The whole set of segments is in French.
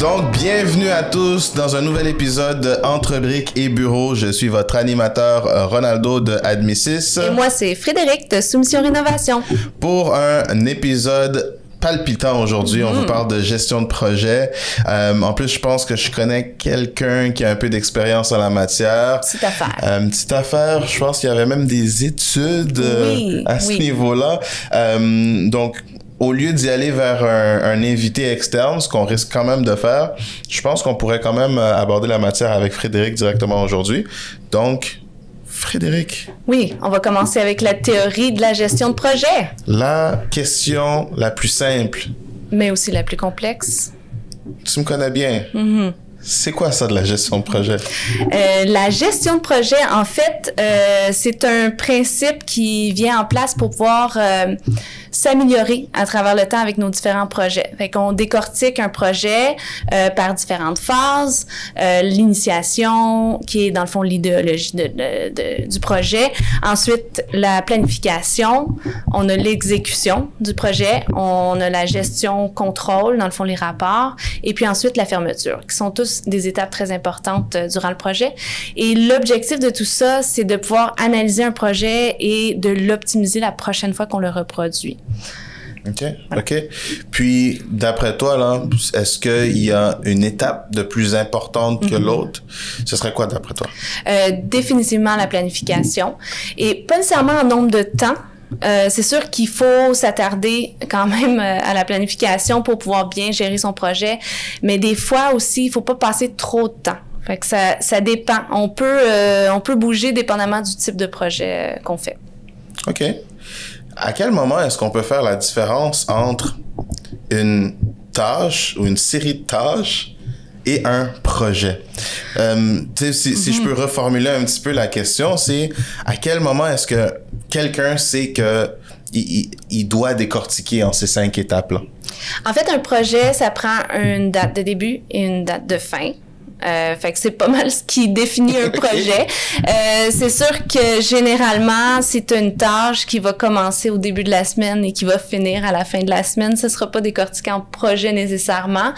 Donc, bienvenue à tous dans un nouvel épisode de Entre briques et bureaux. Je suis votre animateur Ronaldo de Admisys. Et moi, c'est Frédéric de Soumission Rénovation. Pour un épisode palpitant aujourd'hui, on vous parle de gestion de projet. En plus, je pense que je connais quelqu'un qui a un peu d'expérience en la matière. Petite affaire. Petite affaire, je pense qu'il y avait même des études à ce niveau-là. Donc, au lieu d'y aller vers un invité externe, ce qu'on risque quand même de faire, je pense qu'on pourrait quand même aborder la matière avec Frédéric directement aujourd'hui. Donc, Frédéric. Oui, on va commencer avec la théorie de la gestion de projet. La question la plus simple. Mais aussi la plus complexe. Tu me connais bien. C'est quoi ça de la gestion de projet? La gestion de projet, en fait, c'est un principe qui vient en place pour pouvoir s'améliorer à travers le temps avec nos différents projets. Fait qu'on décortique un projet par différentes phases. L'initiation, qui est dans le fond l'idéologie du projet. Ensuite, la planification. On a l'exécution du projet. On a la gestion contrôle, dans le fond les rapports. Et puis ensuite, la fermeture, qui sont tous des étapes très importantes durant le projet. Et l'objectif de tout ça, c'est de pouvoir analyser un projet et de l'optimiser la prochaine fois qu'on le reproduit. OK, OK. Puis, d'après toi, là, est-ce qu'il y a une étape de plus importante que l'autre? Ce serait quoi, d'après toi? Définitivement la planification. Et pas nécessairement en nombre de temps. C'est sûr qu'il faut s'attarder quand même à la planification pour pouvoir bien gérer son projet. Mais des fois aussi, il faut pas passer trop de temps. Fait que ça dépend. On peut bouger dépendamment du type de projet qu'on fait. OK. À quel moment est-ce qu'on peut faire la différence entre une tâche ou une série de tâches et un projet? Si je peux reformuler un petit peu la question, c'est à quel moment est-ce que quelqu'un sait que il doit décortiquer en ces 5 étapes-là? En fait, un projet, ça prend une date de début et une date de fin. Fait que c'est pas mal ce qui définit un projet. C'est sûr que généralement, c'est une tâche qui va commencer au début de la semaine et qui va finir à la fin de la semaine. Ce sera pas décortiqué en projet nécessairement,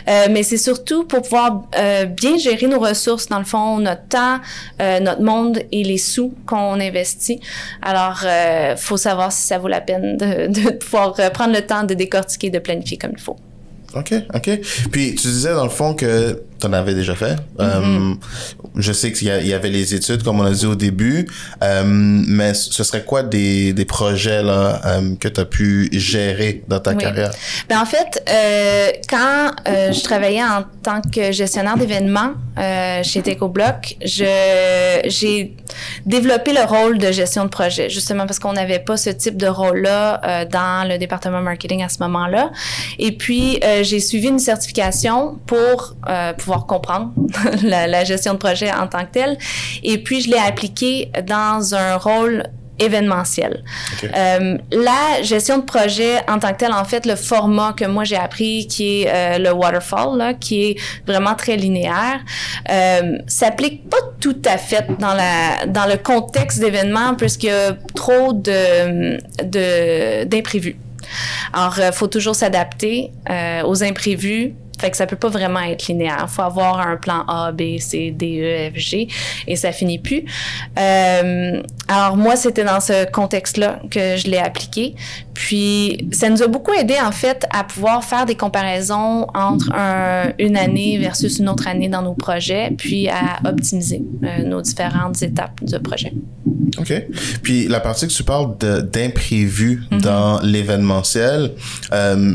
mais c'est surtout pour pouvoir bien gérer nos ressources, dans le fond, notre temps, notre monde et les sous qu'on investit. Alors, faut savoir si ça vaut la peine de pouvoir prendre le temps de décortiquer, de planifier comme il faut. OK, OK. Puis, tu disais, dans le fond, que tu en avais déjà fait. Je sais qu'il y avait les études, comme on a dit au début, mais ce serait quoi des projets là, que tu as pu gérer dans ta carrière? Ben, en fait, quand je travaillais en tant que gestionnaire d'événements chez TechoBloc, j'ai développé le rôle de gestion de projet, justement parce qu'on n'avait pas ce type de rôle-là dans le département marketing à ce moment-là. Et puis, j'ai suivi une certification pour pouvoir comprendre la gestion de projet en tant que telle. Et puis, je l'ai appliquée dans un rôle événementiel. Okay. La gestion de projet en tant que telle, en fait, le format que moi j'ai appris, qui est le waterfall, là, qui est vraiment très linéaire, s'applique pas tout à fait dans le contexte d'événements puisqu'il y a trop d'imprévus. Alors, faut toujours s'adapter aux imprévus. Fait que ça peut pas vraiment être linéaire. Il faut avoir un plan A, B, C, D, E, F, G et ça finit plus. Alors moi, c'était dans ce contexte-là que je l'ai appliqué. Puis, ça nous a beaucoup aidé, en fait, à pouvoir faire des comparaisons entre une année versus une autre année dans nos projets, puis à optimiser nos différentes étapes de projet. OK. Puis, la partie que tu parles d'imprévu dans l'événementiel,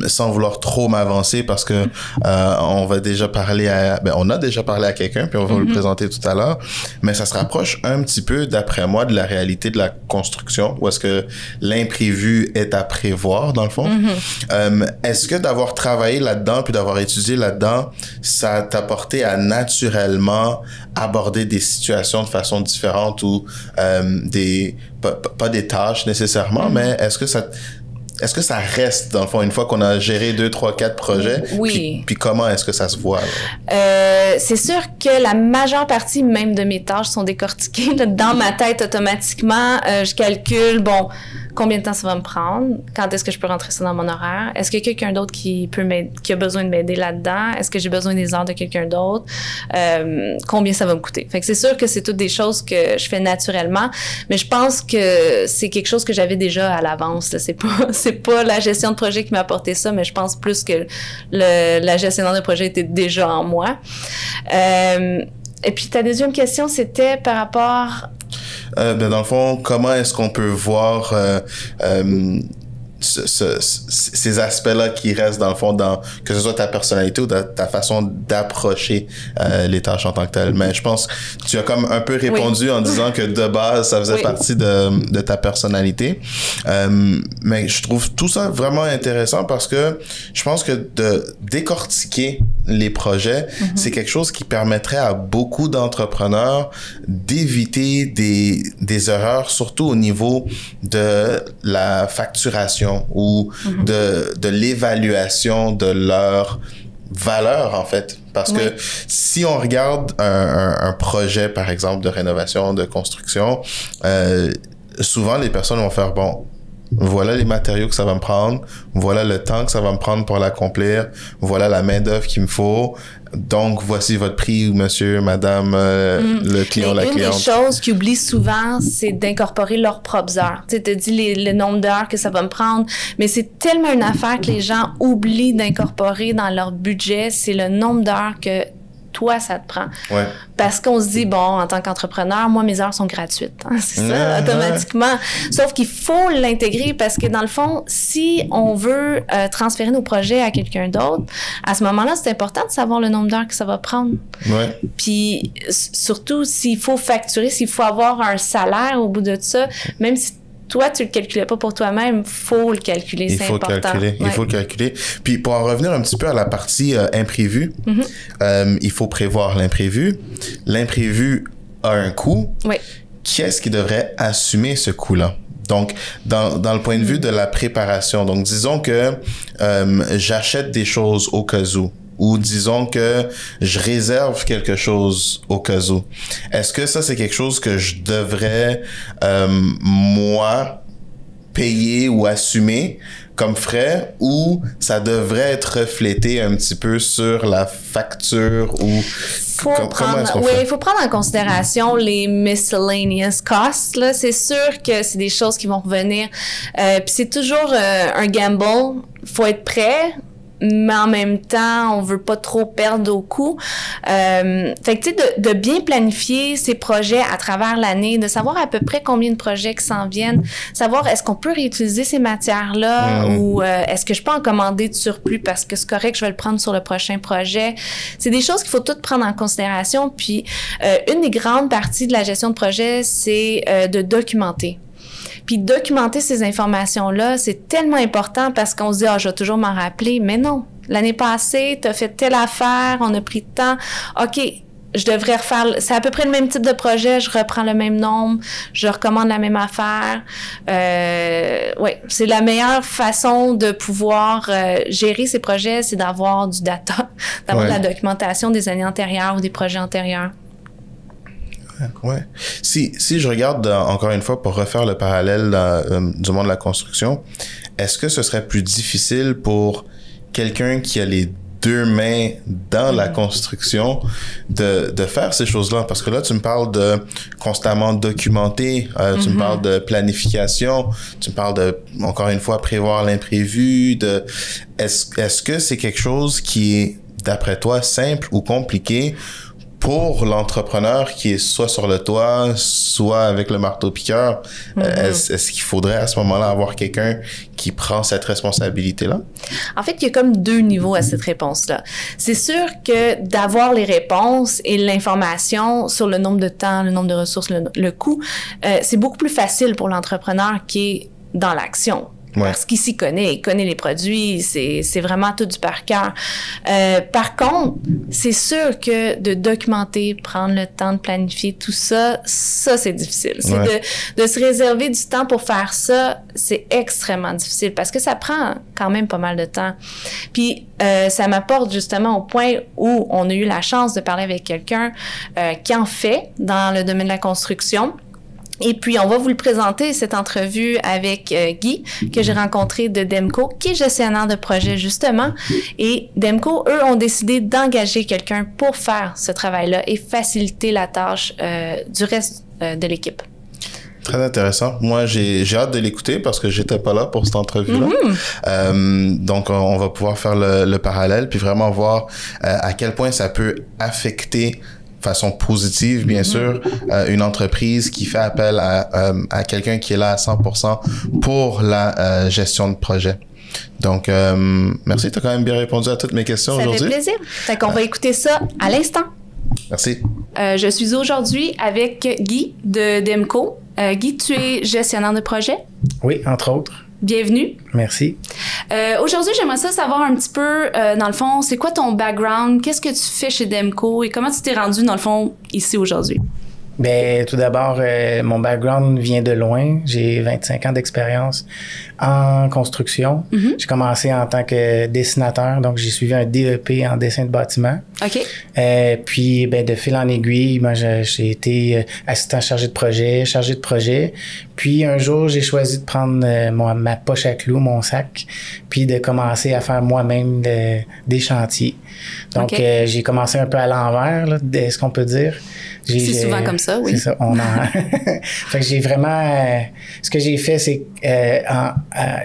sans vouloir trop m'avancer parce que on a déjà parlé à quelqu'un, puis on va le présenter tout à l'heure, mais ça se rapproche un petit peu, d'après moi, de la réalité de la construction, où est-ce que l'imprévu est à prévoir, dans le fond. Est-ce que d'avoir travaillé là-dedans, puis d'avoir étudié là-dedans, ça t'a porté à naturellement aborder des situations de façon différente ou pas des tâches nécessairement, mais est-ce que ça reste, dans le fond, une fois qu'on a géré 2, 3, 4 projets? Oui. Puis comment est-ce que ça se voit? C'est sûr que la majeure partie même de mes tâches sont décortiquées. Dans ma tête, automatiquement, je calcule, combien de temps ça va me prendre, quand est-ce que je peux rentrer ça dans mon horaire, est-ce qu'il y a quelqu'un d'autre qui a besoin de m'aider là-dedans, est-ce que j'ai besoin des heures de quelqu'un d'autre, combien ça va me coûter. Fait que c'est sûr que c'est toutes des choses que je fais naturellement, mais je pense que c'est quelque chose que j'avais déjà à l'avance, là. C'est pas la gestion de projet qui m'a apporté ça, mais je pense plus que la gestionnaire de projet était déjà en moi. Et puis ta deuxième question, c'était par rapport... Dans le fond, comment est-ce qu'on peut voir ces aspects-là qui restent dans le fond, que ce soit ta personnalité ou ta façon d'approcher les tâches en tant que telles. Mais je pense que tu as comme un peu répondu en disant que de base, ça faisait partie de ta personnalité. Mais je trouve tout ça vraiment intéressant parce que je pense que de décortiquer les projets, c'est quelque chose qui permettrait à beaucoup d'entrepreneurs d'éviter des erreurs, surtout au niveau de la facturation ou de l'évaluation de leur valeur, en fait. Parce que si on regarde un projet, par exemple, de rénovation, de construction, souvent les personnes vont faire, bon, voilà les matériaux que ça va me prendre, voilà le temps que ça va me prendre pour l'accomplir, voilà la main-d'œuvre qu'il me faut. Donc, voici votre prix, monsieur, madame, le client, la cliente. Une des choses qu'ils oublient souvent, c'est d'incorporer leurs propres heures. Tu sais, tu dis le nombre d'heures que ça va me prendre, mais c'est tellement une affaire que les gens oublient d'incorporer dans leur budget, c'est le nombre d'heures que toi, ça te prend. Ouais. Parce qu'on se dit, bon, en tant qu'entrepreneur, moi, mes heures sont gratuites. Hein, c'est ça, automatiquement. Sauf qu'il faut l'intégrer parce que, dans le fond, si on veut transférer nos projets à quelqu'un d'autre, à ce moment-là, c'est important de savoir le nombre d'heures que ça va prendre. Ouais. Puis, surtout, s'il faut facturer, s'il faut avoir un salaire au bout de ça, même si toi, tu le calculais pas pour toi-même, faut le calculer, c'est important. Il faut le calculer. Puis pour en revenir un petit peu à la partie imprévue, il faut prévoir l'imprévu. L'imprévu a un coût. Oui. Qui est-ce qui devrait assumer ce coût-là? Donc, dans le point de vue de la préparation, donc disons que j'achète des choses au cas où. Ou disons que je réserve quelque chose au cas où. Est-ce que ça, c'est quelque chose que je devrais, moi, payer ou assumer comme frais, ou ça devrait être reflété un petit peu sur la facture ou... il faut prendre en considération les miscellaneous costs. Là. C'est sûr que c'est des choses qui vont revenir. Puis c'est toujours un gamble. Faut être prêt. Mais en même temps, on veut pas trop perdre au coût. Fait que, tu sais, de bien planifier ses projets à travers l'année, de savoir à peu près combien de projets qui s'en viennent, savoir est-ce qu'on peut réutiliser ces matières-là ou est-ce que je peux en commander de surplus parce que c'est correct, je vais le prendre sur le prochain projet. C'est des choses qu'il faut toutes prendre en considération. Puis, une des grandes parties de la gestion de projet, c'est de documenter. Puis documenter ces informations-là, c'est tellement important parce qu'on se dit « Ah, je vais toujours m'en rappeler », mais non. L'année passée, tu as fait telle affaire, on a pris le temps. OK, je devrais refaire... C'est à peu près le même type de projet, je reprends le même nombre, je recommande la même affaire. Oui, c'est la meilleure façon de pouvoir gérer ces projets, c'est d'avoir du data, d'avoir de la documentation des années antérieures ou des projets antérieurs. Ouais. Si je regarde encore une fois pour refaire le parallèle du monde de la construction, est-ce que ce serait plus difficile pour quelqu'un qui a les deux mains dans la construction de faire ces choses-là? Parce que là, tu me parles de constamment documenter, tu me parles de planification, tu me parles de, encore une fois, prévoir l'imprévu. Est-ce que c'est quelque chose qui est, d'après toi, simple ou compliqué pour l'entrepreneur qui est soit sur le toit, soit avec le marteau-piqueur? Est-ce qu'il faudrait à ce moment-là avoir quelqu'un qui prend cette responsabilité-là? En fait, il y a comme deux niveaux à cette réponse-là. C'est sûr que d'avoir les réponses et l'information sur le nombre de temps, le nombre de ressources, le coût, c'est beaucoup plus facile pour l'entrepreneur qui est dans l'action. Ouais. Parce qu'il s'y connaît, il connaît les produits, c'est vraiment tout du par cœur. Par contre, c'est sûr que de documenter, prendre le temps de planifier tout ça c'est difficile. C'est de se réserver du temps pour faire ça, c'est extrêmement difficile parce que ça prend quand même pas mal de temps. Puis, ça m'apporte justement au point où on a eu la chance de parler avec quelqu'un qui en fait dans le domaine de la construction. Et puis, on va vous le présenter, cette entrevue avec Guy, que j'ai rencontré de Demco, qui est gestionnaire de projet, justement. Et Demco, eux, ont décidé d'engager quelqu'un pour faire ce travail-là et faciliter la tâche du reste de l'équipe. Très intéressant. Moi, j'ai hâte de l'écouter parce que j'étais pas là pour cette entrevue-là. Donc, on va pouvoir faire le parallèle puis vraiment voir à quel point ça peut affecter façon positive, bien sûr, une entreprise qui fait appel à quelqu'un qui est là à 100% pour la gestion de projet. Donc, merci, tu as quand même bien répondu à toutes mes questions aujourd'hui. Ça fait plaisir. Fait qu'on va écouter ça à l'instant. Merci. Je suis aujourd'hui avec Guy de Demco. Guy, tu es gestionnaire de projet? Oui, entre autres. Bienvenue. Merci. Aujourd'hui, j'aimerais savoir un petit peu, dans le fond, c'est quoi ton background? Qu'est-ce que tu fais chez Demco et comment tu t'es rendu, dans le fond, ici aujourd'hui? Bien, tout d'abord, mon background vient de loin. J'ai 25 ans d'expérience en construction. J'ai commencé en tant que dessinateur, donc j'ai suivi un DEP en dessin de bâtiment. OK. Puis, ben, de fil en aiguille, moi, j'ai été assistant chargé de projet. Puis, un jour, j'ai choisi de prendre ma poche à clous, mon sac, puis de commencer à faire moi-même des chantiers. Donc, j'ai commencé un peu à l'envers, là, ce qu'on peut dire. C'est souvent comme ça, oui. C'est ça. Fait que j'ai vraiment... ce que j'ai fait, c'est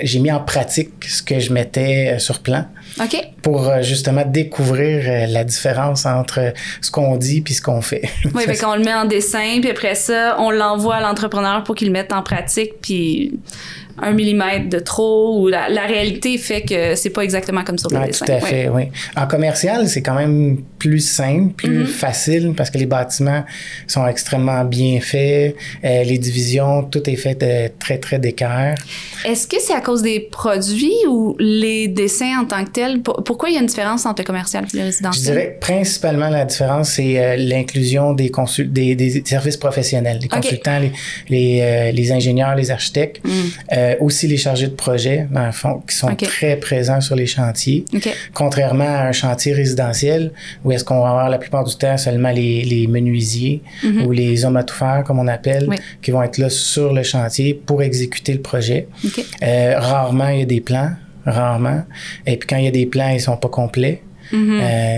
j'ai mis en pratique ce que je mettais sur plan. OK. Pour justement découvrir la différence entre ce qu'on dit puis ce qu'on fait. Oui, fait qu'on le met en dessin, puis après ça, on l'envoie à l'entrepreneur pour qu'il le mette en pratique, puis 1 millimètre de trop, ou la réalité fait que c'est pas exactement comme sur le dessin. Tout à fait, oui. En commercial, c'est quand même plus simple, plus facile, parce que les bâtiments sont extrêmement bien faits, les divisions, tout est fait de très, très d'équerre. Est-ce que c'est à cause des produits ou les dessins en tant que tels? Pourquoi il y a une différence entre le commercial et le résidentiel? Je dirais principalement la différence, c'est l'inclusion des services professionnels, les consultants, les ingénieurs, les architectes, aussi les chargés de projet, dans le fond, qui sont très présents sur les chantiers. Contrairement à un chantier résidentiel, où est-ce qu'on va avoir la plupart du temps seulement les menuisiers ou les hommes à tout faire, comme on appelle, qui vont être là sur le chantier pour exécuter le projet. Rarement, il y a des plans. Rarement. Et puis quand il y a des plans, ils sont pas complets.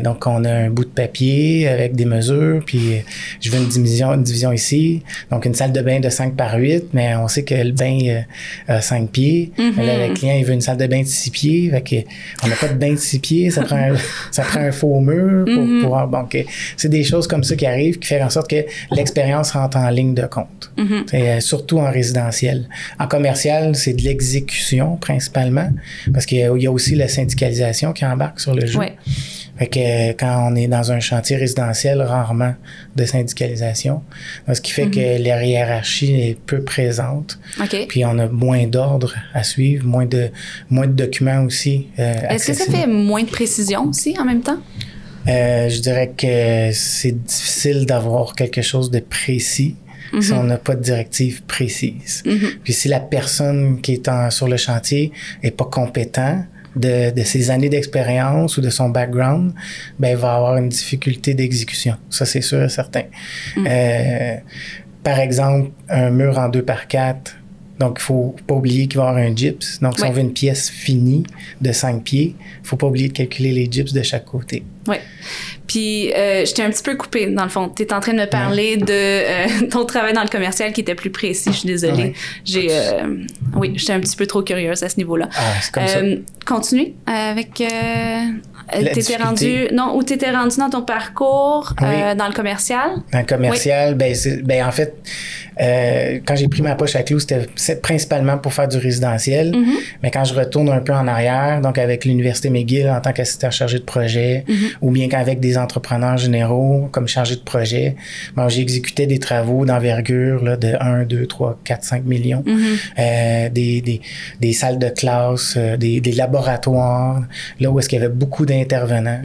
Donc, on a un bout de papier avec des mesures, puis je veux une division ici. Donc, une salle de bain de 5 par 8, mais on sait que le bain a 5 pieds. Là, le client, il veut une salle de bain de 6 pieds. Fait que on n'a pas de bain de 6 pieds, ça prend un faux mur pour pouvoir... Donc, c'est des choses comme ça qui arrivent, qui font en sorte que l'expérience rentre en ligne de compte. Surtout en résidentiel. En commercial, c'est de l'exécution, principalement, parce qu'il y a aussi la syndicalisation qui embarque sur le jeu. Fait que quand on est dans un chantier résidentiel, rarement de syndicalisation. Ce qui fait que la hiérarchie est peu présente. Puis on a moins d'ordres à suivre, moins de documents aussi. Est-ce que ça fait moins de précision aussi en même temps? Je dirais que c'est difficile d'avoir quelque chose de précis. Si on n'a pas de directive précise. Puis si la personne qui est sur le chantier est pas compétente, de ses années d'expérience ou de son background, ben il va avoir une difficulté d'exécution. Ça, c'est sûr et certain. Par exemple, un mur en 2 par 4, donc il faut pas oublier qu'il va y avoir un gyps. Donc, si on veut une pièce finie de 5 pieds, il faut pas oublier de calculer les gyps de chaque côté. Oui. Puis, je t'ai un petit peu coupé, dans le fond. Tu es en train de me parler de ton travail dans le commercial qui était plus précis. Je suis désolée. Oui, j'étais un petit peu trop curieuse à ce niveau-là. C'est comme ça. Continue avec... t'étais rendu... Non, où t'étais rendu dans ton parcours dans le commercial? Dans le commercial, ben en fait, quand j'ai pris ma poche à clous, c'était principalement pour faire du résidentiel. Mais quand je retourne un peu en arrière, donc avec l'Université McGill en tant qu'assistant chargé de projet, ou bien qu'avec des entrepreneurs généraux comme chargé de projet, bon, j'exécutais des travaux d'envergure là, de 1, 2, 3, 4, 5 millions. Des salles de classe, des laboratoires, là où est-ce qu'il y avait beaucoup d'intervenants.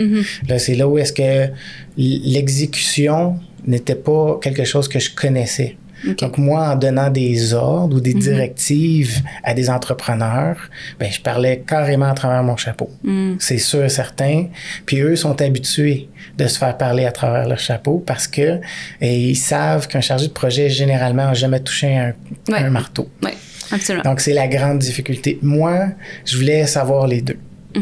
Là, c'est là où est-ce que l'exécution n'était pas quelque chose que je connaissais. Okay. Donc, moi, en donnant des ordres ou des directives à des entrepreneurs, ben, je parlais carrément à travers mon chapeau. C'est sûr et certain. Puis eux sont habitués de se faire parler à travers leur chapeau parce que ils savent qu'un chargé de projet, généralement, n'a jamais touché un marteau. Oui, absolument. Donc, c'est la grande difficulté. Moi, je voulais savoir les deux.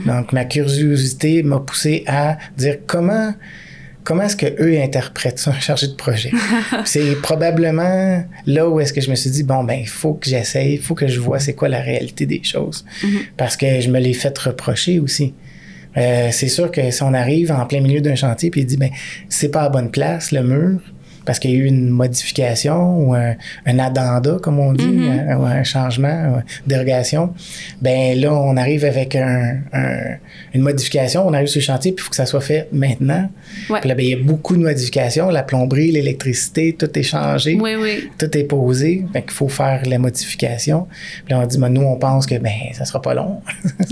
Donc, ma curiosité m'a poussé à dire comment est-ce qu'eux interprètent ça, un chargé de projet? C'est probablement là où est-ce que je me suis dit, bon, ben, il faut que j'essaye, il faut que je vois c'est quoi la réalité des choses. Parce que je me l'ai fait reprocher aussi. C'est sûr que si on arrive en plein milieu d'un chantier puis il dit, ben, c'est pas à bonne place, le mur, parce qu'il y a eu une modification ou un addenda, comme on dit, ou un changement, une dérogation, ben là, on arrive avec une modification, on arrive sur le chantier, puis il faut que ça soit fait maintenant. Ouais. Puis là, ben, il y a beaucoup de modifications, la plomberie, l'électricité, tout est changé, tout est posé, fait qu'il faut faire la modification. Puis là, on dit, ben, nous, on pense que ben ça sera pas long.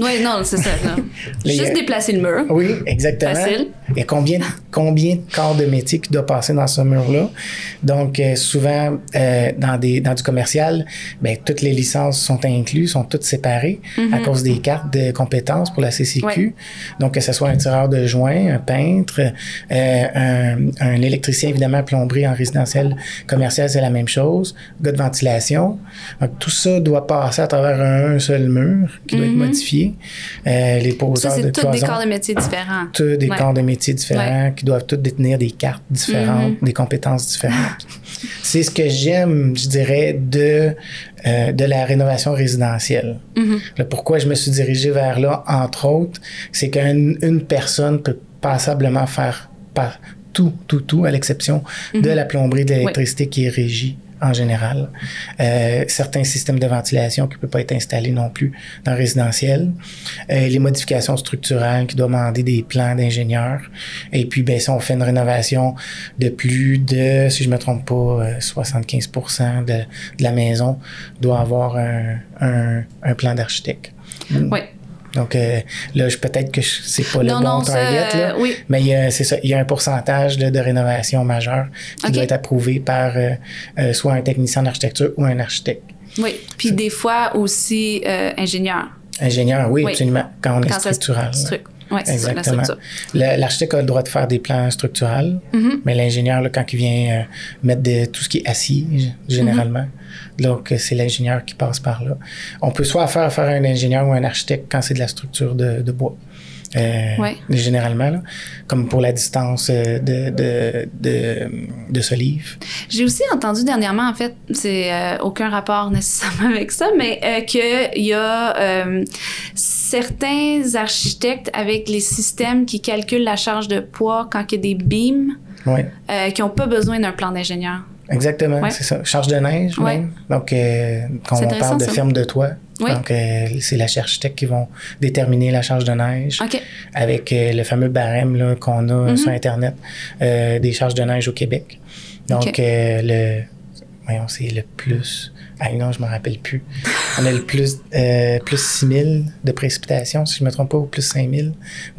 Oui, non, c'est ça. Non. Juste déplacer le mur. Oui, exactement. Facile. Et combien de corps de métier qui doit passer dans ce mur-là? Donc, souvent, dans du commercial, ben, toutes les licences sont incluses, sont toutes séparées à cause des cartes de compétences pour la CCQ. Ouais. Donc, que ce soit un tireur de joint, un peintre, un électricien, évidemment, plomberie en résidentiel commercial, c'est la même chose. Gars de ventilation. Donc, tout ça doit passer à travers un seul mur qui doit être modifié. Les poseurs de cloisons. C'est tous des corps de métiers différents. Tous des corps de métiers différents qui doivent tous détenir des cartes différentes, des compétences différentes. C'est ce que j'aime, je dirais, de la rénovation résidentielle. Là, pourquoi je me suis dirigé vers là, entre autres, c'est qu'une personne peut passablement faire tout, à l'exception de la plomberie, de l'électricité qui est régie en général. Certains systèmes de ventilation qui ne peuvent pas être installés non plus dans le résidentiel. Les modifications structurelles qui doivent demander des plans d'ingénieurs. Et puis, ben, si on fait une rénovation de plus de, si je ne me trompe pas, 75% de la maison doit avoir un plan d'architecte. Oui. Donc là, peut-être que c'est pas le bon target, là, mais c'est ça, il y a un pourcentage de rénovation majeure qui doit être approuvé par soit un technicien d'architecture ou un architecte. Oui, puis des fois aussi ingénieur. Ingénieur, oui, absolument, quand on est structural. Oui, exactement. L'architecte a le droit de faire des plans structurels, mais l'ingénieur, là, quand il vient mettre tout ce qui est assis, généralement, donc c'est l'ingénieur qui passe par là. On peut soit faire un ingénieur ou un architecte quand c'est de la structure de bois. Généralement, là, comme pour la distance de solives. J'ai aussi entendu dernièrement, en fait, c'est aucun rapport nécessairement avec ça, mais qu'il y a certains architectes avec les systèmes qui calculent la charge de poids quand il y a des beams qui n'ont pas besoin d'un plan d'ingénieur. Exactement, c'est ça. Charge de neige, même. Donc, quand on parle de ferme de toit, donc c'est les architectes qui vont déterminer la charge de neige avec le fameux barème là, qu'on a sur Internet des charges de neige au Québec. Donc, c'est le plus... Ah non, je me rappelle plus. On a le plus 6 000 de précipitations, si je me trompe pas, ou plus 5 000,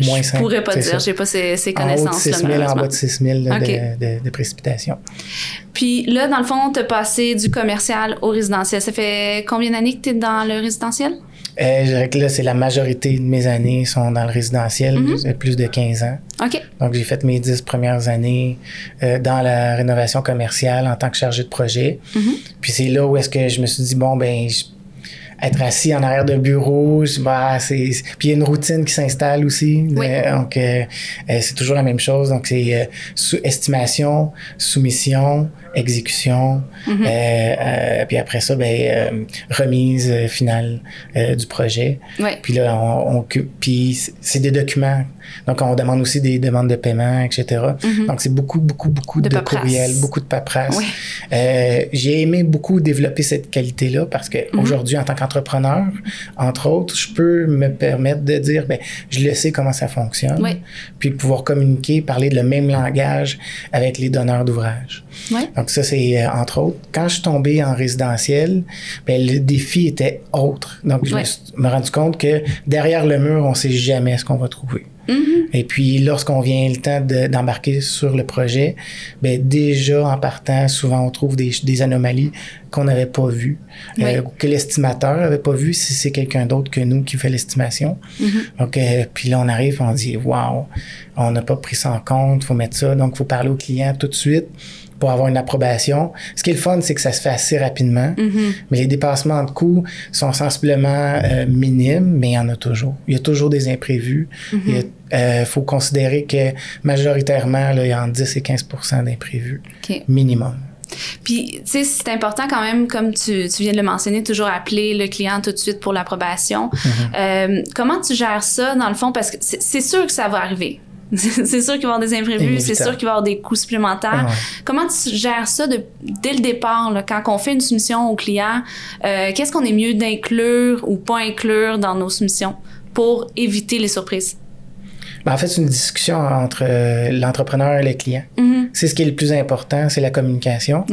moins 5 000. Je pourrais pas dire, j'ai pas ces connaissances-là. En haut de 6 000, en bas de 6 000 de précipitations. Puis là, dans le fond, tu as passé du commercial au résidentiel. Ça fait combien d'années que tu es dans le résidentiel? Je dirais que là, c'est la majorité de mes années sont dans le résidentiel, plus de 15 ans. OK. Donc, j'ai fait mes 10 premières années dans la rénovation commerciale en tant que chargé de projet. Puis c'est là où est-ce que je me suis dit, bon, ben, être assis en arrière de bureau, puis il y a une routine qui s'installe aussi. Donc, c'est toujours la même chose. Donc, c'est estimation, soumission, exécution. Puis après ça, remise finale du projet. Puis là, puis c'est des documents. Donc, on demande aussi des demandes de paiement, etc. Donc, c'est beaucoup de courriels, beaucoup de paperasse. J'ai aimé beaucoup développer cette qualité-là parce qu'aujourd'hui, en tant qu'entrepreneur, entre autres, je peux me permettre de dire, je le sais comment ça fonctionne. Puis pouvoir communiquer, parler le même langage avec les donneurs d'ouvrage. Donc, ça, c'est entre autres. Quand je suis tombé en résidentiel, le défi était autre. Donc, je me suis rendu compte que derrière le mur, on ne sait jamais ce qu'on va trouver. Et puis, lorsqu'on vient le temps d'embarquer sur le projet, ben déjà, en partant, souvent, on trouve des anomalies qu'on n'avait pas vues, que l'estimateur n'avait pas vues si c'est quelqu'un d'autre que nous qui fait l'estimation. Donc, puis là, on arrive, on dit, wow, on n'a pas pris ça en compte, il faut mettre ça. Donc, il faut parler au client tout de suite pour avoir une approbation. Ce qui est le fun, c'est que ça se fait assez rapidement, mais les dépassements de coûts sont sensiblement minimes, mais il y en a toujours. Il y a toujours des imprévus. Il faut considérer que majoritairement, là, il y a entre 10 et 15% d'imprévus minimum. Puis, tu sais, c'est important quand même, comme tu viens de le mentionner, toujours appeler le client tout de suite pour l'approbation. Comment tu gères ça, dans le fond? Parce que c'est sûr que ça va arriver. C'est sûr qu'il va y avoir des imprévus, c'est sûr qu'il va y avoir des coûts supplémentaires. Comment tu gères ça dès le départ, là, quand on fait une soumission au client? Qu'est-ce qu'on est mieux d'inclure ou pas inclure dans nos soumissions pour éviter les surprises? Ben, en fait, c'est une discussion entre l'entrepreneur et le client. C'est ce qui est le plus important, c'est la communication.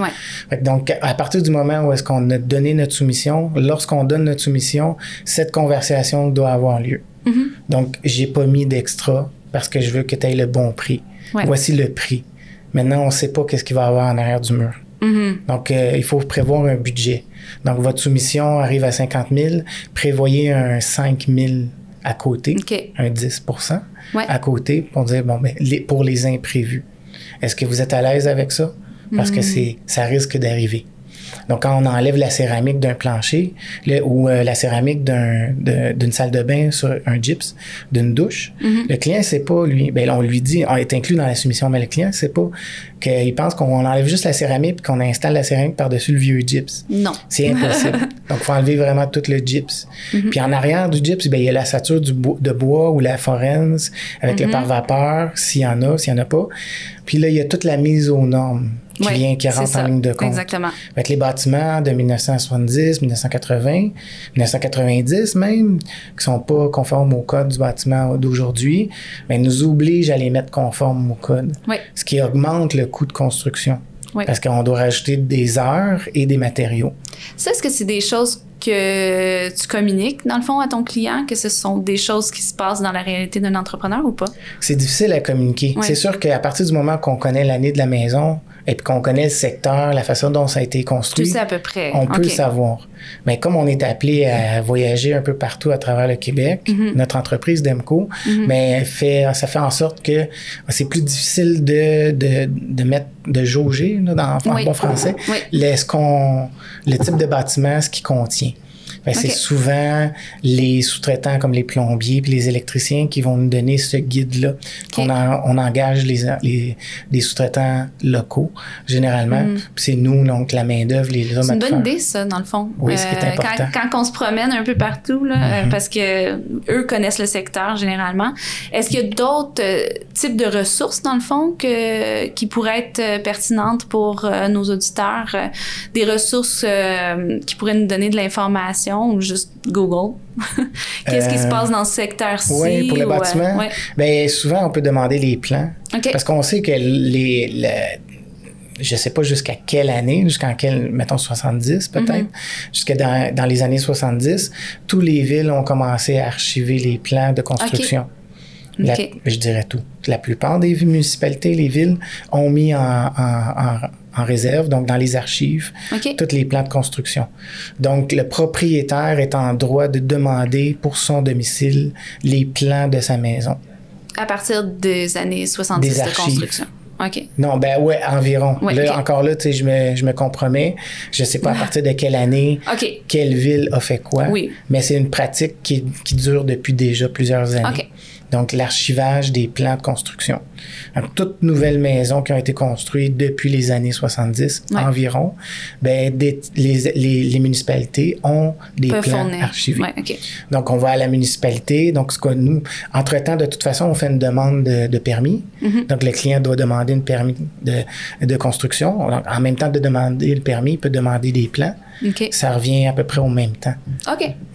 Donc, à partir du moment où est-ce qu'on a donné notre soumission, lorsqu'on donne notre soumission, cette conversation doit avoir lieu. Donc, j'ai pas mis d'extra parce que je veux que tu aies le bon prix. Voici le prix. Maintenant, on ne sait pas qu'est-ce qu'il va y avoir en arrière du mur. Donc, il faut prévoir un budget. Donc, votre soumission arrive à 50 000, prévoyez un 5 000 à côté, un 10 à côté, pour dire, bon, ben, pour les imprévus. Est-ce que vous êtes à l'aise avec ça? Parce que ça risque d'arriver. Donc, quand on enlève la céramique d'un plancher ou la céramique d'une salle de bain sur un gyps, d'une douche, le client ne sait pas, lui, ben on lui dit, on est inclus dans la soumission, mais le client ne sait pas qu'il pense qu'on enlève juste la céramique et qu'on installe la céramique par-dessus le vieux gyps. Non. C'est impossible. Donc, il faut enlever vraiment tout le gyps. Puis en arrière du gyps, ben, il y a la sature de bois ou la forense avec le pare-vapeur, s'il y en a pas. Puis là, il y a toute la mise aux normes qui rentre en ligne de compte. Exactement. Avec les bâtiments de 1970, 1980, 1990 même, qui sont pas conformes au code du bâtiment d'aujourd'hui, ben, nous obligent à les mettre conformes au code. Ce qui augmente le coût de construction. Parce qu'on doit rajouter des heures et des matériaux. Ça, est-ce que c'est des choses que tu communiques, dans le fond, à ton client, que ce sont des choses qui se passent dans la réalité d'un entrepreneur ou pas? C'est difficile à communiquer. C'est sûr qu'à partir du moment qu'on connaît l'année de la maison et puis qu'on connaît le secteur, la façon dont ça a été construit, tu sais à peu près. On peut le savoir. Mais comme on est appelé à voyager un peu partout à travers le Québec, notre entreprise Demco, mais ça fait en sorte que c'est plus difficile de jauger, là, en bon français, le type de bâtiment, ce qu'il contient. C'est souvent les sous-traitants comme les plombiers puis les électriciens qui vont nous donner ce guide-là. On engage des sous-traitants locaux, généralement. Puis c'est nous, donc, la main-d'œuvre, les hommes à faire. C'est une bonne idée, ça, dans le fond. Oui, ce qui est important. Quand on se promène un peu partout, là, parce que eux connaissent le secteur, généralement, est-ce qu'il y a d'autres types de ressources, dans le fond, qui pourraient être pertinentes pour nos auditeurs? Des ressources qui pourraient nous donner de l'information ou juste Google? Qu'est-ce qui se passe dans ce secteur-ci? Oui, pour le bâtiment, bien, souvent, on peut demander les plans. Parce qu'on sait que je ne sais pas jusqu'à quelle année, mettons 70 peut-être, jusqu'à dans les années 70, tous les villes ont commencé à archiver les plans de construction. Je dirais tout. La plupart des municipalités, les villes, ont mis en réserve, donc dans les archives, tous les plans de construction. Donc, le propriétaire est en droit de demander pour son domicile les plans de sa maison. À partir des années 70 de construction. Non, ben ouais, environ. Encore là, tu sais, je me compromets. Je sais pas à partir de quelle année, quelle ville a fait quoi, mais c'est une pratique qui dure depuis déjà plusieurs années. Donc, l'archivage des plans de construction. Donc, toute nouvelle maison qui a été construite depuis les années 70 environ, ben, les municipalités ont des plans archivés. Donc, on va à la municipalité. Donc, nous, entre-temps, de toute façon, on fait une demande de permis. Donc, le client doit demander une permis de construction. Donc, en même temps de demander le permis, il peut demander des plans. Ça revient à peu près au même temps.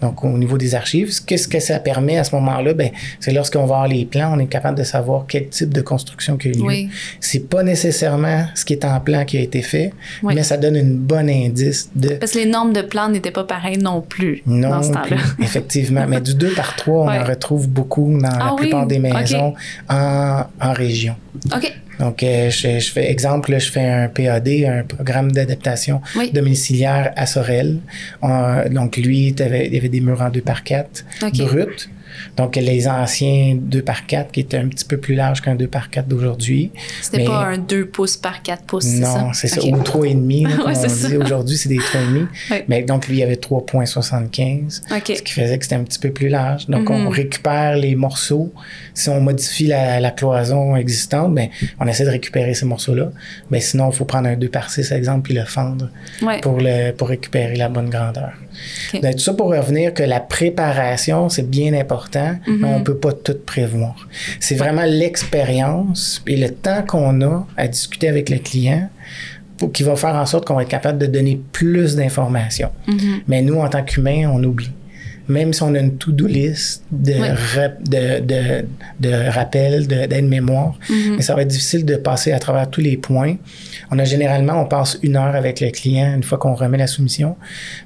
Donc, au niveau des archives, qu'est-ce que ça permet à ce moment-là? Ben, c'est lorsqu'on on va avoir les plans, on est capable de savoir quel type de construction qui a eu lieu. Oui. C'est pas nécessairement ce qui est en plan qui a été fait, mais ça donne une bonne indice de... Parce que les normes de plan n'étaient pas pareilles non plus dans ce temps-là. Effectivement. Mais du 2 par 3, on en retrouve beaucoup dans la plupart des maisons en région. OK. Donc, je fais exemple, là, je fais un PAD, un programme d'adaptation domiciliaire à Sorel. Donc, lui, il y avait des murs en 2 par 4 bruts. Donc, les anciens 2 par 4 qui étaient un petit peu plus larges qu'un 2 par 4 d'aujourd'hui. C'était pas un 2 pouces par 4 pouces, c'est ça? Non, c'est ça. Ou 3,5, comme on dit. Aujourd'hui, c'est des 3,5. Mais donc, lui, il avait 3,75. Ce qui faisait que c'était un petit peu plus large. Donc, on récupère les morceaux. Si on modifie la cloison existante, ben, on essaie de récupérer ces morceaux-là. Mais sinon, il faut prendre un 2 par 6, exemple, puis le fendre pour récupérer la bonne grandeur. Donc, tout ça pour revenir que la préparation, c'est bien important, mais on ne peut pas tout prévoir. C'est vraiment l'expérience et le temps qu'on a à discuter avec le client qui va faire en sorte qu'on va être capable de donner plus d'informations. Mais nous, en tant qu'humains, on oublie. Même si on a une to-do list de rappels, d'aide-mémoire, mais ça va être difficile de passer à travers tous les points. On passe 1 heure avec le client une fois qu'on remet la soumission,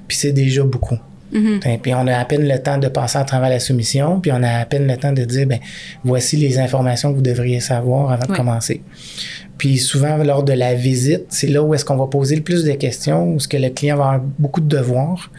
puis c'est déjà beaucoup. Puis on a à peine le temps de passer à travers la soumission, puis on a à peine le temps de dire, ben voici les informations que vous devriez savoir avant de commencer. Puis souvent, lors de la visite, c'est là où est-ce qu'on va poser le plus de questions, où est-ce que le client va avoir beaucoup de devoirs.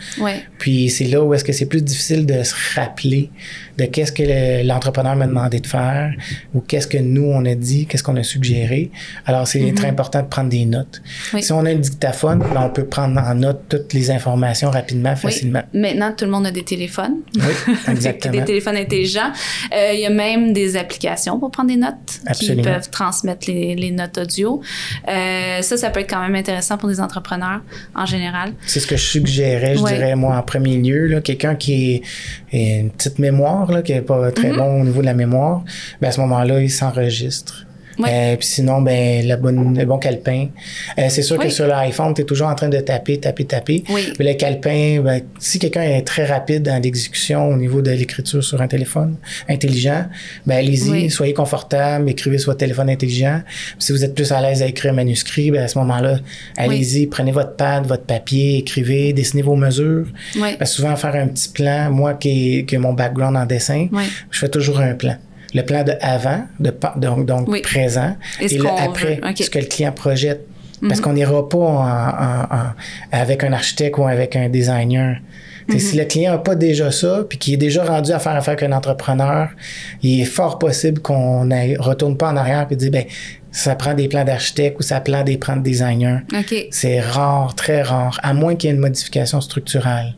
Puis c'est là où est-ce que c'est plus difficile de se rappeler de qu'est-ce que l'entrepreneur m'a demandé de faire ou qu'est-ce que nous, on a dit, qu'est-ce qu'on a suggéré. Alors, c'est très important de prendre des notes. Si on a un dictaphone, ben, on peut prendre en note toutes les informations rapidement, facilement. Maintenant, tout le monde a des téléphones. Oui, exactement. Des téléphones intelligents. Il y a même des applications pour prendre des notes qui peuvent transmettre les notes audio. Ça peut être quand même intéressant pour des entrepreneurs en général. C'est ce que je suggérais, je dirais, moi, en premier lieu. Là, quelqu'un qui est une petite mémoire, là, qui n'est pas très bon au niveau de la mémoire, ben à ce moment-là, il s'enregistre. Puis sinon, ben le bon calepin. C'est sûr que sur l'iPhone, tu es toujours en train de taper. Mais le calepin, ben, si quelqu'un est très rapide dans l'exécution au niveau de l'écriture sur un téléphone intelligent, ben allez-y, soyez confortable, écrivez sur votre téléphone intelligent. Puis si vous êtes plus à l'aise à écrire un manuscrit, ben à ce moment-là, allez-y, prenez votre pad, votre papier, écrivez, dessinez vos mesures. Ben, souvent, faire un petit plan, moi qui ai mon background en dessin, je fais toujours un plan. Le plan de avant, donc présent, et le après, ce que le client projette. Parce qu'on n'ira pas avec un architecte ou avec un designer. Si le client n'a pas déjà ça, puis qu'il est déjà rendu à faire affaire avec un entrepreneur, il est fort possible qu'on ne retourne pas en arrière et dire, ben ça prend des plans d'architecte ou ça prend des plans de designer. C'est rare, très rare, à moins qu'il y ait une modification structurelle.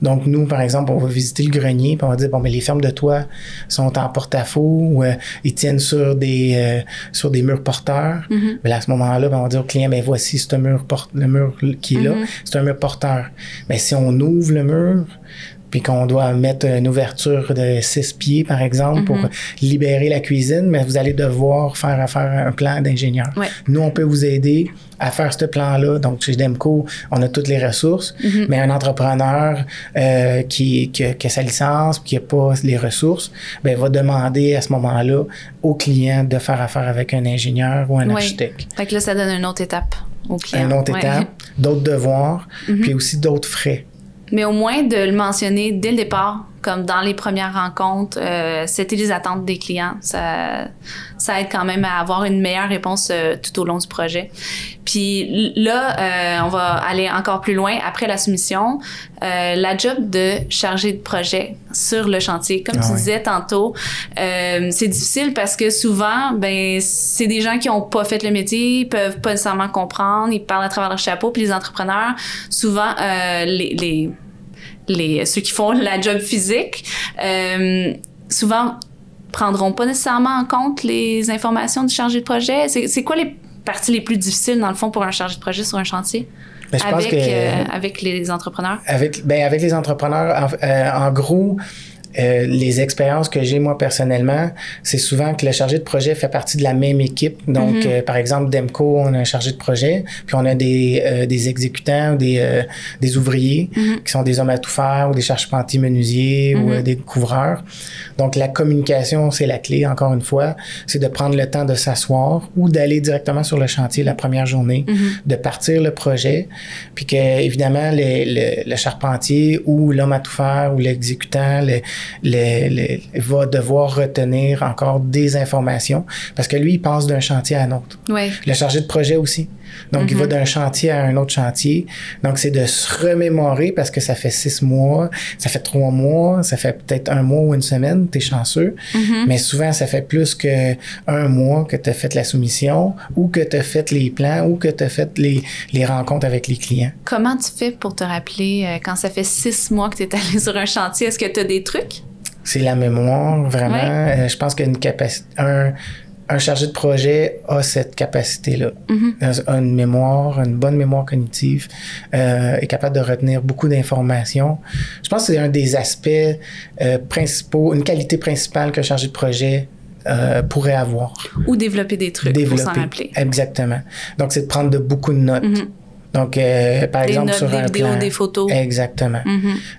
Donc, nous, par exemple, on va visiter le grenier, puis on va dire, bon, mais les fermes de toit sont en porte-à-faux ou ils tiennent sur des murs porteurs. Mais là, à ce moment-là, ben, on va dire au client, ben voici le mur qui est là, c'est un mur porteur. Mais si on ouvre le mur, puis qu'on doit mettre une ouverture de 6 pieds, par exemple, pour libérer la cuisine, mais vous allez devoir faire un plan d'ingénieur. Nous, on peut vous aider à faire ce plan-là. Donc, chez Demco, on a toutes les ressources, mais un entrepreneur qui a sa licence, qui n'a pas les ressources, ben, va demander à ce moment-là au client de faire affaire avec un ingénieur ou un architecte. Fait que là, ça donne une autre étape au client. Une autre étape, d'autres devoirs, puis aussi d'autres frais. Mais au moins de le mentionner dès le départ, comme dans les premières rencontres, c'était les attentes des clients. Ça aide quand même à avoir une meilleure réponse tout au long du projet. Puis là, on va aller encore plus loin. Après la soumission, la job de chargé de projet sur le chantier. Comme tu disais tantôt, c'est difficile parce que souvent, ben c'est des gens qui n'ont pas fait le métier, ils peuvent pas nécessairement comprendre, ils parlent à travers leur chapeau. Puis les entrepreneurs, souvent, ceux qui font la job physique, souvent prendront pas nécessairement en compte les informations du chargé de projet. C'est quoi les parties les plus difficiles, dans le fond, pour un chargé de projet sur un chantier? Ben, avec les entrepreneurs? Avec les entrepreneurs, en gros, les expériences que j'ai, moi, personnellement, c'est souvent que le chargé de projet fait partie de la même équipe. Donc, par exemple, Demco, on a un chargé de projet, puis on a des exécutants ou des ouvriers qui sont des hommes à tout faire ou des charpentiers menuisiers ou des couvreurs. Donc, la communication, c'est la clé, encore une fois. C'est de prendre le temps de s'asseoir ou d'aller directement sur le chantier la première journée, de partir le projet, puis que, évidemment, le charpentier ou l'homme à tout faire ou l'exécutant va devoir retenir encore des informations parce que lui, il passe d'un chantier à un autre. Oui. Le chargé de projet aussi. Donc, il va d'un chantier à un autre chantier. Donc, c'est de se remémorer parce que ça fait 6 mois, ça fait 3 mois, ça fait peut-être 1 mois ou 1 semaine, t'es chanceux. Mais souvent, ça fait plus que 1 mois que t'as fait la soumission ou que t'as fait les plans ou que t'as fait les rencontres avec les clients. Comment tu fais pour te rappeler quand ça fait 6 mois que t'es allé sur un chantier? Est-ce que t'as des trucs? C'est la mémoire, vraiment. Ouais. Je pense qu'une capacité... Un chargé de projet a cette capacité-là. A une mémoire, une bonne mémoire cognitive, est capable de retenir beaucoup d'informations. Je pense que c'est un des aspects principaux, une qualité principale qu'un chargé de projet pourrait avoir. Ou développer des trucs pour s'en rappeler. Exactement. Donc, c'est de prendre beaucoup de notes. Donc, par exemple, notes, sur un vidéos, plan... des photos. Exactement.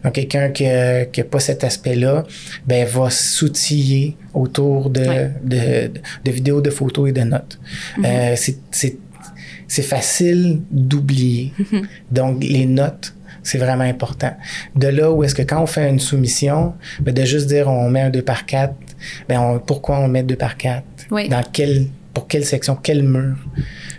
Donc, quelqu'un qui a pas cet aspect-là, ben, va s'outiller autour de vidéos, de photos et de notes. C'est facile d'oublier. Donc, les notes, c'est vraiment important. De là où est-ce que quand on fait une soumission, ben, de juste dire on met un 2x4, ben, pourquoi on met 2x4? Oui. Pour quelle section, quel mur,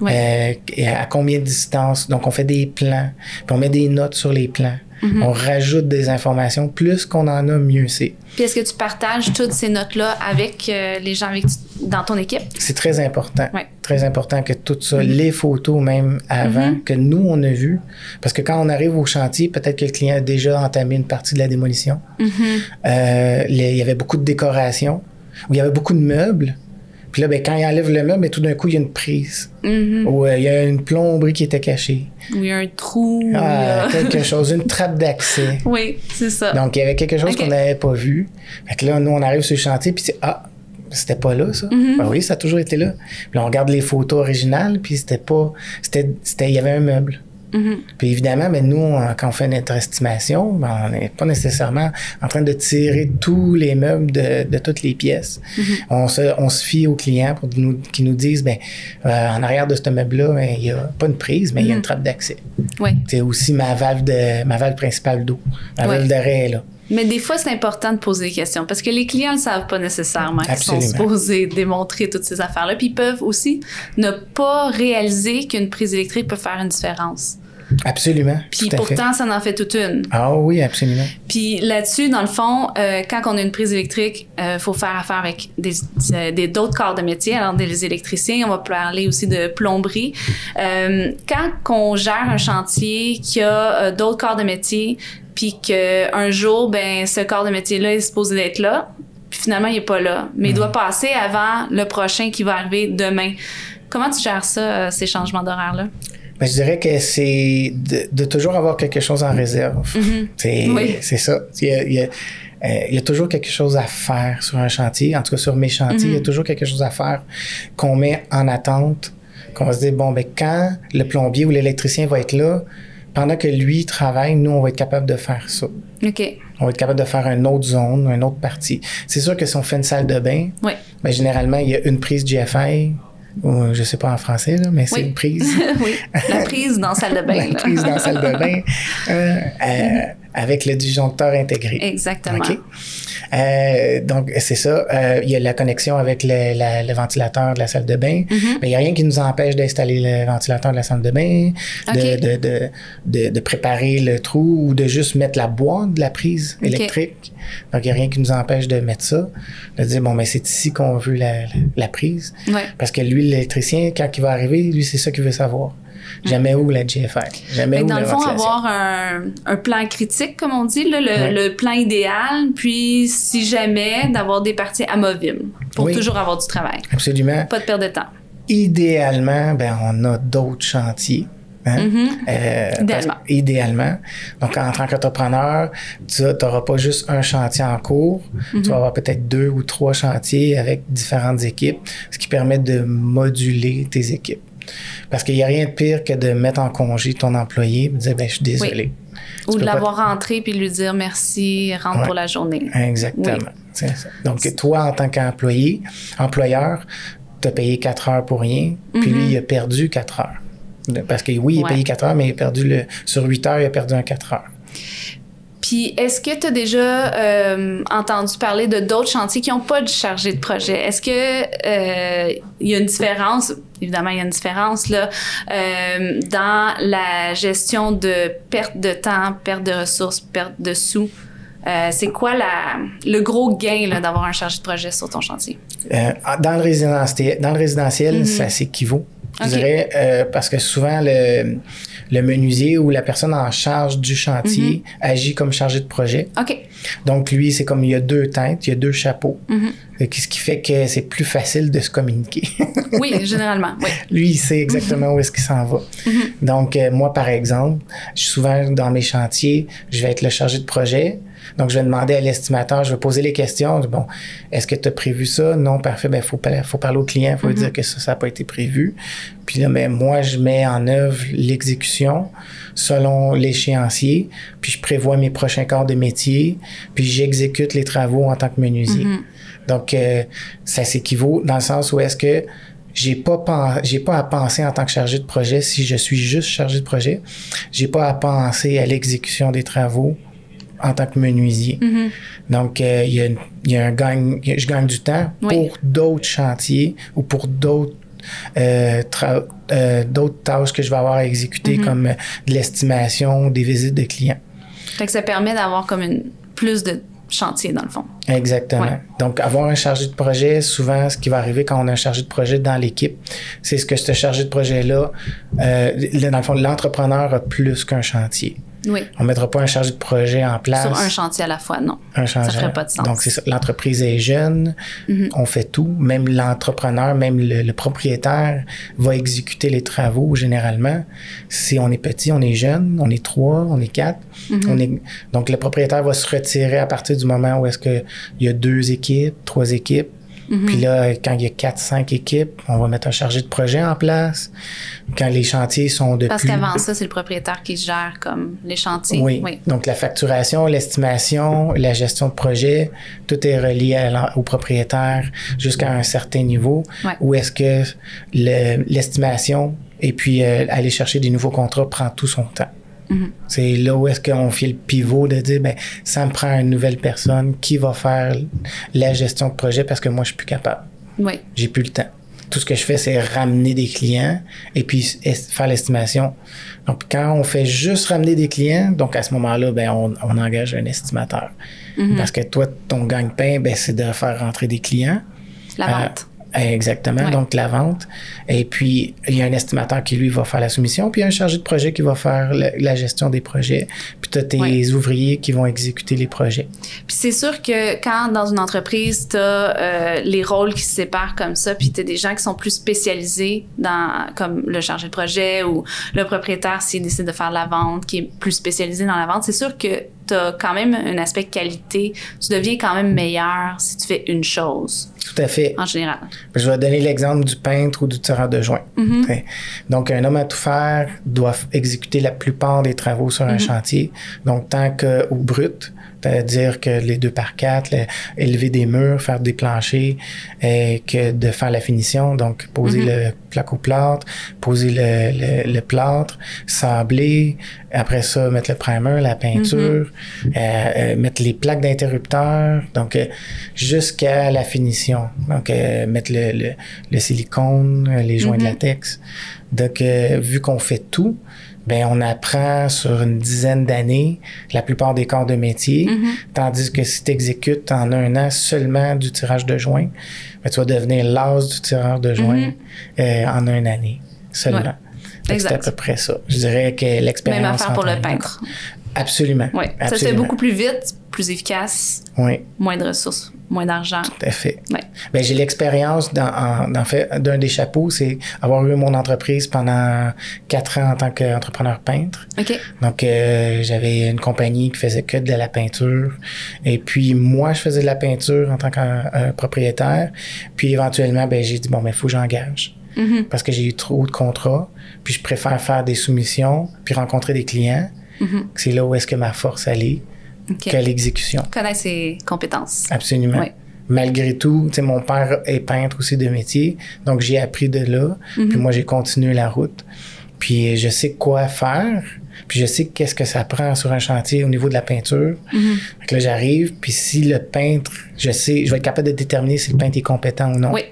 et à combien de distance. Donc, on fait des plans, puis on met des notes sur les plans. On rajoute des informations. Plus qu'on en a, mieux c'est. Puis est-ce que tu partages toutes ces notes-là avec les gens dans ton équipe? C'est très important. Ouais. Très important que tout ça, les photos même avant, que nous, on a vu. Parce que quand on arrive au chantier, peut-être que le client a déjà entamé une partie de la démolition. Il y avait beaucoup de décorations, où il y avait beaucoup de meubles. Puis là, ben, quand il enlève le meuble, ben, tout d'un coup, il y a une prise. Ou il y a une plomberie qui était cachée. Ou il y a un trou. Quelque chose, une trappe d'accès. Oui, c'est ça. Donc, il y avait quelque chose qu'on n'avait pas vu. Fait que là, nous, on arrive sur le chantier, puis c'est c'était pas là, ça. Ben oui, ça a toujours été là. Puis là, on regarde les photos originales, puis il y avait un meuble. Puis évidemment, mais nous, quand on fait notre estimation, ben, on n'est pas nécessairement en train de tirer tous les meubles de toutes les pièces. On se fie aux clients qui nous disent, ben, en arrière de ce meuble-là, ben, il n'y a pas une prise, mais il y a une trappe d'accès. Oui. C'est aussi ma valve principale d'eau. Ma valve d'arrêt est là. Mais des fois, c'est important de poser des questions parce que les clients ne savent pas nécessairement qu'ils sont Absolument. supposés démontrer toutes ces affaires-là. Puis ils peuvent aussi ne pas réaliser qu'une prise électrique peut faire une différence. Absolument. Puis pourtant, ça en fait toute une. Ah oui, absolument. Puis là-dessus, dans le fond, quand on a une prise électrique, faut faire affaire avec d'autres corps de métier. Alors, des électriciens, on va parler aussi de plomberie. Quand on gère un chantier qui a d'autres corps de métier, puis qu'un jour, ben ce corps de métier-là est supposé d'être là, puis finalement, il n'est pas là. Mais il doit passer avant le prochain qui va arriver demain. Comment tu gères ça, ces changements d'horaire-là? Ben, je dirais que c'est de toujours avoir quelque chose en réserve. C'est ça. Il y a toujours quelque chose à faire sur un chantier. En tout cas, sur mes chantiers, il y a toujours quelque chose à faire qu'on met en attente, qu'on va se dire, bon, ben quand le plombier ou l'électricien va être là, pendant que lui travaille, nous, on va être capable de faire ça. OK. On va être capable de faire une autre zone, une autre partie. C'est sûr que si on fait une salle de bain, ben, généralement, il y a une prise GFI, ou je sais pas en français, là, mais c'est une prise. Oui, la prise dans la salle de bain. La prise dans la salle de bain avec le disjoncteur intégré. Exactement. OK? Donc, c'est ça. Il y a la connexion avec le ventilateur de la salle de bain. Mais il n'y a rien qui nous empêche d'installer le ventilateur de la salle de bain, de préparer le trou ou de juste mettre la boîte de la prise électrique. Donc, il n'y a rien qui nous empêche de mettre ça. De dire, bon, mais c'est ici qu'on veut la prise. Parce que lui, l'électricien, quand il va arriver, lui, c'est ça qu'il veut savoir. Jamais où la GFI. Jamais où la ventilation. Dans le fond, avoir un plan critique, comme on dit, là, le plan idéal, puis si jamais, d'avoir des parties amovibles pour toujours avoir du travail. Absolument. Pas de perte de temps. Idéalement, ben, on a d'autres chantiers Hein? Idéalement. Idéalement. Donc, en tant qu'entrepreneur, tu n'auras pas juste un chantier en cours. Tu vas avoir peut-être 2 ou 3 chantiers avec différentes équipes, ce qui permet de moduler tes équipes. Parce qu'il n'y a rien de pire que de mettre en congé ton employé et de dire, je suis désolé. Ou de l'avoir rentré puis lui dire merci, rentre pour la journée. Exactement. C'est ça. Donc, toi, en tant employeur, tu as payé 4 heures pour rien, puis lui, il a perdu 4 heures. Parce que oui, il a payé 4 heures, mais il a perdu sur 8 heures, il a perdu un 4 heures. Puis, est-ce que tu as déjà entendu parler de d'autres chantiers qui n'ont pas de chargé de projet? Est-ce que il y a une différence? Évidemment, il y a une différence là, dans la gestion de perte de temps, perte de ressources, perte de sous. C'est quoi le gros gain là, d'avoir un chargé de projet sur ton chantier? Dans le résidentiel, ça s'équivaut. Je dirais, parce que souvent, le menuisier ou la personne en charge du chantier agit comme chargé de projet. Donc, lui, c'est comme il y a 2 têtes, il y a 2 chapeaux. Ce qui fait que c'est plus facile de se communiquer. Oui, généralement, oui. Lui, il sait exactement où est-ce qu'il s'en va. Donc, moi, par exemple, souvent dans mes chantiers, je vais être le chargé de projet. Donc, je vais demander à l'estimateur, je vais poser les questions. Bon, est-ce que tu as prévu ça? Non, parfait. Ben, faut parler au client, il faut lui dire que ça n'a pas été prévu. Puis là, moi, je mets en œuvre l'exécution selon l'échéancier. Puis je prévois mes prochains corps de métier. Puis j'exécute les travaux en tant que menuisier. Donc, ça s'équivaut dans le sens où est-ce que j'ai pas à penser en tant que chargé de projet si je suis juste chargé de projet. J'ai pas à penser à l'exécution des travaux en tant que menuisier. Donc, il y a je gagne du temps pour d'autres chantiers ou pour d'autres tâches que je vais avoir à exécuter comme de l'estimation, des visites de clients. Fait que ça permet d'avoir comme plus de chantier dans le fond. Exactement. Donc, avoir un chargé de projet, souvent, ce qui va arriver quand on a un chargé de projet dans l'équipe, c'est ce que ce chargé de projet-là, dans le fond, l'entrepreneur a plus qu'un chantier. Oui. On ne mettra pas un chargé de projet en place. Sur un chantier à la fois, non. Ça ne ferait pas de sens. Donc, c'est ça. L'entreprise est jeune, on fait tout. Même l'entrepreneur, même le propriétaire va exécuter les travaux généralement. Si on est petit, on est jeune, on est 3, on est 4. Donc, le propriétaire va se retirer à partir du moment où est-ce qu'il y a 2 équipes, 3 équipes. Puis là, quand il y a 4-5 équipes, on va mettre un chargé de projet en place. Quand les chantiers sont de Parce qu'avant ça, c'est le propriétaire qui gère comme les chantiers. Oui. Donc, la facturation, l'estimation, la gestion de projet, tout est relié au propriétaire jusqu'à un certain niveau. Où est-ce que l'estimation et puis aller chercher des nouveaux contrats prend tout son temps. C'est là où est-ce qu'on fait le pivot de dire, ça me prend une nouvelle personne qui va faire la gestion de projet parce que moi, je suis plus capable. J'ai plus le temps. Tout ce que je fais, c'est ramener des clients et puis faire l'estimation. Donc, quand on fait juste ramener des clients, donc à ce moment-là, on engage un estimateur. Parce que toi, ton gagne-pain, c'est de faire rentrer des clients. La vente. Exactement, donc la vente. Et puis, il y a un estimateur qui, lui, va faire la soumission, puis il y a un chargé de projet qui va faire la gestion des projets, puis tu as tes ouvriers qui vont exécuter les projets. Puis c'est sûr que quand, dans une entreprise, tu as les rôles qui se séparent comme ça, puis tu as des gens qui sont plus spécialisés comme le chargé de projet ou le propriétaire, s'il décide de faire la vente, qui est plus spécialisé dans la vente, c'est sûr que tu as quand même un aspect qualité. Tu deviens quand même meilleur si tu fais une chose. Tout à fait. En général. Je vais donner l'exemple du peintre ou du tireur de joint. Donc, un homme à tout faire doit exécuter la plupart des travaux sur un chantier. Donc, tant qu'au brut, c'est-à-dire que les 2x4, élever des murs, faire des planchers, que de faire la finition, donc poser le placo-plâtre, poser le plâtre, sabler, après ça, mettre le primer, la peinture, mettre les plaques d'interrupteurs, donc jusqu'à la finition. Donc, mettre le silicone, les joints de latex. Donc, vu qu'on fait tout, on apprend sur une dizaine d'années la plupart des corps de métier, tandis que si tu exécutes en 1 an seulement du tirage de joint, tu vas devenir l'as du tireur de joint en 1 année seulement. C'est à peu près ça. Je dirais que l'expérience... Même affaire pour le peintre. Absolument. Ça se fait beaucoup plus vite, plus efficace, moins de ressources moins d'argent. Tout à fait. Ouais. Ben, j'ai l'expérience d'un des chapeaux, c'est avoir eu mon entreprise pendant 4 ans en tant qu'entrepreneur peintre. OK. Donc, j'avais une compagnie qui faisait que de la peinture. Et puis, moi, je faisais de la peinture en tant que propriétaire. Puis, éventuellement, ben, j'ai dit, bon, ben, il faut que j'engage. Parce que j'ai eu trop de contrats. Puis, je préfère faire des soumissions, puis rencontrer des clients. C'est là où est-ce que ma force allait. Okay. Qu'à l'exécution. Connaître ses compétences. Absolument. Oui. Malgré tout, tu sais, mon père est peintre aussi de métier, donc j'ai appris de là, puis moi j'ai continué la route, puis je sais quoi faire, puis je sais qu'est-ce que ça prend sur un chantier au niveau de la peinture. Fait que là j'arrive, puis si le peintre, je vais être capable de déterminer si le peintre est compétent ou non. Oui.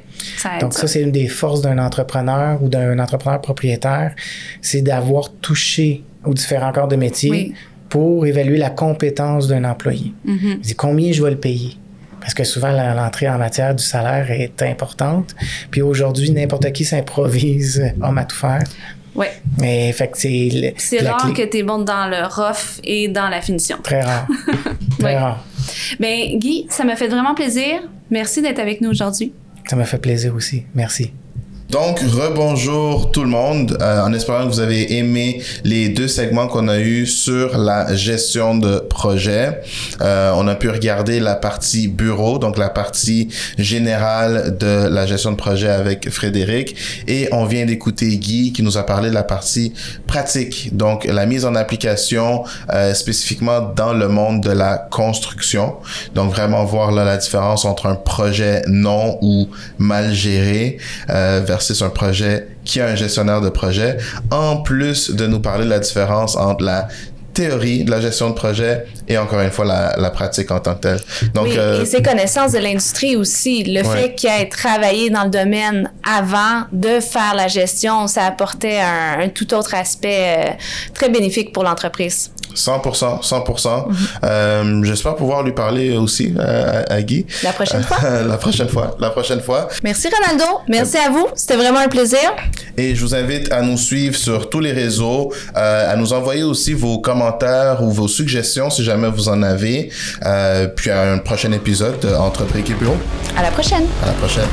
Donc ça, c'est une des forces d'un entrepreneur ou d'un entrepreneur propriétaire, c'est d'avoir touché aux différents corps de métier pour évaluer la compétence d'un employé. Je dis combien je vais le payer. Parce que souvent, l'entrée en matière du salaire est importante. Puis aujourd'hui, n'importe qui s'improvise homme à tout faire. Oui. Mais fait que c'est rare que tu es bon dans le rough et dans la finition. Très rare. Très rare. Bien, Guy, ça m'a fait vraiment plaisir. Merci d'être avec nous aujourd'hui. Ça m'a fait plaisir aussi. Merci. Donc, rebonjour tout le monde, en espérant que vous avez aimé les 2 segments qu'on a eus sur la gestion de projet. On a pu regarder la partie bureau, donc la partie générale de la gestion de projet avec Frédéric, et on vient d'écouter Guy qui nous a parlé de la partie pratique, donc la mise en application spécifiquement dans le monde de la construction. Donc, vraiment voir là la différence entre un projet non ou mal géré versus un projet qui a un gestionnaire de projet, en plus de nous parler de la différence entre la théorie de la gestion de projet et encore une fois la pratique en tant que telle. Donc, et ses connaissances de l'industrie aussi. Le fait qu'il ait travaillé dans le domaine avant de faire la gestion, ça apportait un tout autre aspect très bénéfique pour l'entreprise. 100%. J'espère pouvoir lui parler aussi à Guy. La prochaine fois. La prochaine fois. Merci Ronaldo. Merci à vous. C'était vraiment un plaisir. Et je vous invite à nous suivre sur tous les réseaux, à nous envoyer aussi vos commentaires ou vos suggestions si jamais vous en avez. Puis à un prochain épisode de Entre Briques et Bureau. À la prochaine. À la prochaine.